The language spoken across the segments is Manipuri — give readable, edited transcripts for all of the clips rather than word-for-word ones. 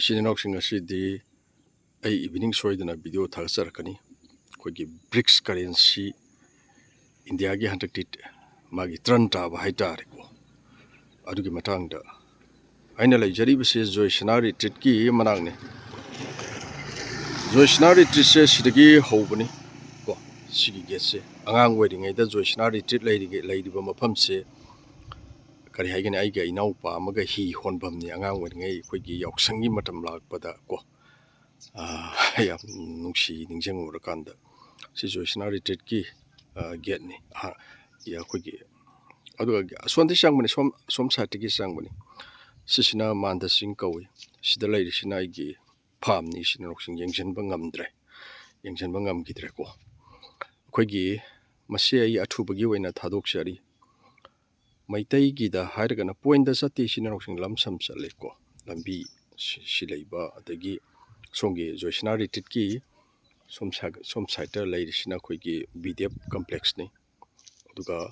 Shininoxing asidi ay evening soidana video thagasarkani koigi BRICS currency India gi hantaktit magi tranta ba haitare ko adugi matangda aina lai jari base Joyshana retreat ki manangne Joyshana retreat se sidagi hobani ko sigi gese angang wedding da Joyshana retreat lairiba mafam se kari haigani aiga inau pa amaga hi honbam ni angang wedding ai koigi yauksangi matam lakpada ko ya nungsi ningjang urakanda si Joyshana retreat ki get ni ya koigi aduga sonti sangbani som satigi sangbani sisina manda sing kawi sida lairisina igi farm ni sinroksing yengjenba ngamgidre ko koigi masi ai athubagi waina thadokshari maitai gi da hairgana point da sati sinroksing lamsam chale ko lambi sileiba adagi songi Joyshana retreat ki som site lairisina koigi BDF complex ni aduga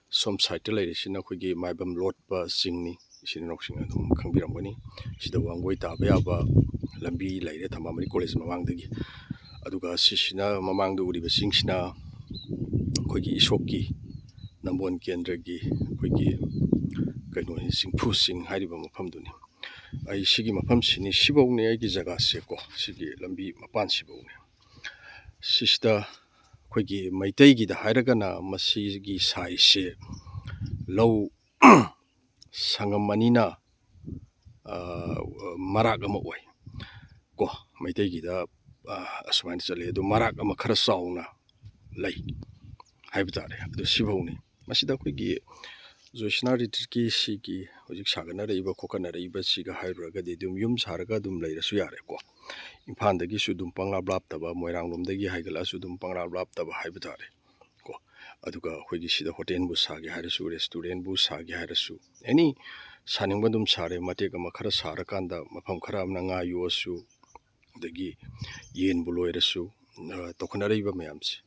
som site lairisina koigi maibam lot ba singni sinroksing adum khangbiramgani sida wangoi taba yaba lambi laire thamamari college mamangdagi aduga sisina mamangda uriba singsina koigi isokki nambon kendragi koigi kaino singphu sing hariba mafamduni ai sigi mafam sini sibawne ai gi jaga se ko sigi lambi mapan sibawne sista koigi maitai gi da hairagana masigi saise low sangamanina marak ama oi ko maitai gi da asman chale do marak ama khara sauna lai haibtare ado sibawne masida koigi Joyshana retreat ki sigi hojik sagana reiba kokana reiba siga hairuraga de dum yum saraga dum lairasu yare ko imphanda gi sudum pangla blap taba moirang lomdagi haigala sudum pangla blap taba haibtare ko aduga hoigi sida hotel bu sagi harasu restaurant bu sagi harasu any saningba dum sare mateka makhara sarakanda mafam khara amna nga yosu dagi yen buloirasu tokana reiba mayamsi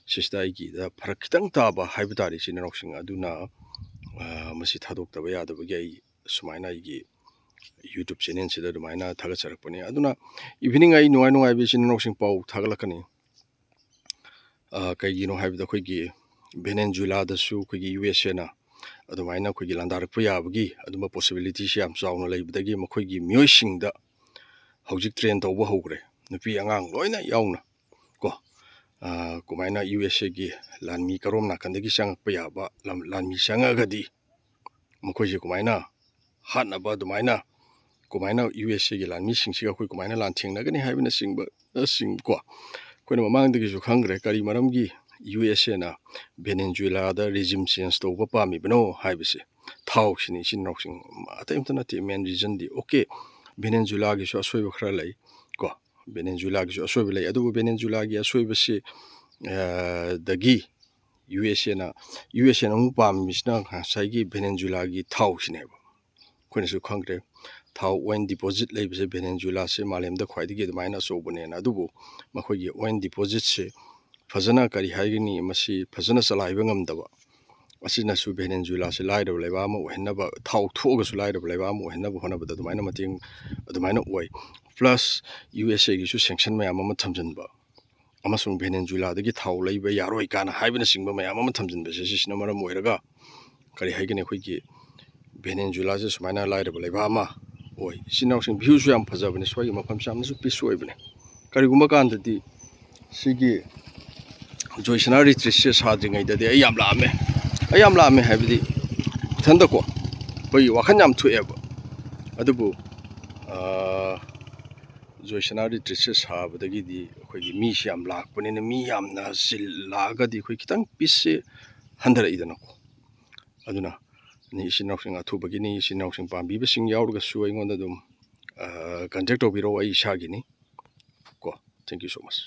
sista igi da farak kitang taba haibtare sinroksing aduna masi thadok taba yadabagi ai sumaina igi YouTube channel sida dumaina thagacharakpani aduna evening ai nungai be sinroksing pau thagalakani kaigino haibda khoigi Venezuela da su khoigi USA na adumaina khoigi landarakpa yabagi aduma possibility siam chauna leibdagi makhoigi myoisingda hojik train tawba hogre nupi angang loina yauna ko kumaina USA gi lanmi karom nakandagi sangakpa yaba lanmi sangagadi makhoiji kumaina hatnaba dumaina kumaina USA gi lanmi singsiga khoi kumaina lan thingnagani haibna singba sing ko koina mamangdagi ju khangre kari maramgi USA na Venezuela da regime change tawba pami bano haibse thau sini sinroksing ataimtana ti main reason di okay Venezuela gi so asoiba khara lai ko Venezuela gi so asoiba lai adu Venezuela gi asoiba si dagi USA na pami misna saigi Venezuela gi thau sineba koina su khangre thau oil deposit leibse Venezuela se malemda khwaidigi dumaina sobane na adubu makhoigi oil deposit se fazana kari haigini masi fazana salaiba ngamdaba asina su Venezuela se laidaba leba ama ohenaba thau thoga su laidaba leba ama ohenaba honaba dumaina mating dumaina oi plus USA gi su sanction mayam ama thamjanba amasung Venezuela dagi thau leiba yaroi kana haibna singba mayam ama thamjanba se sisina maram oiraga kari haigini khoigi Venezuela se sumaina laidaba leba ama oi sinausing view su yam phajabani swagi mafam samna su peace oibane kari gumba kandadi sigi Joyshana retreat se sadringai dadi ayam laame haibdi thanda ko koi wakhan yam thueba adubu Joyshana retreat se sabadagi di koi mi siam lakpani na mi yamna sil lagadi koi kitang peace handara idanako aduna ni sinroksing athubagi ni sinroksing pambi ba sing yaurga su aingonda dum contact obiro ai shagini ko thank you so much.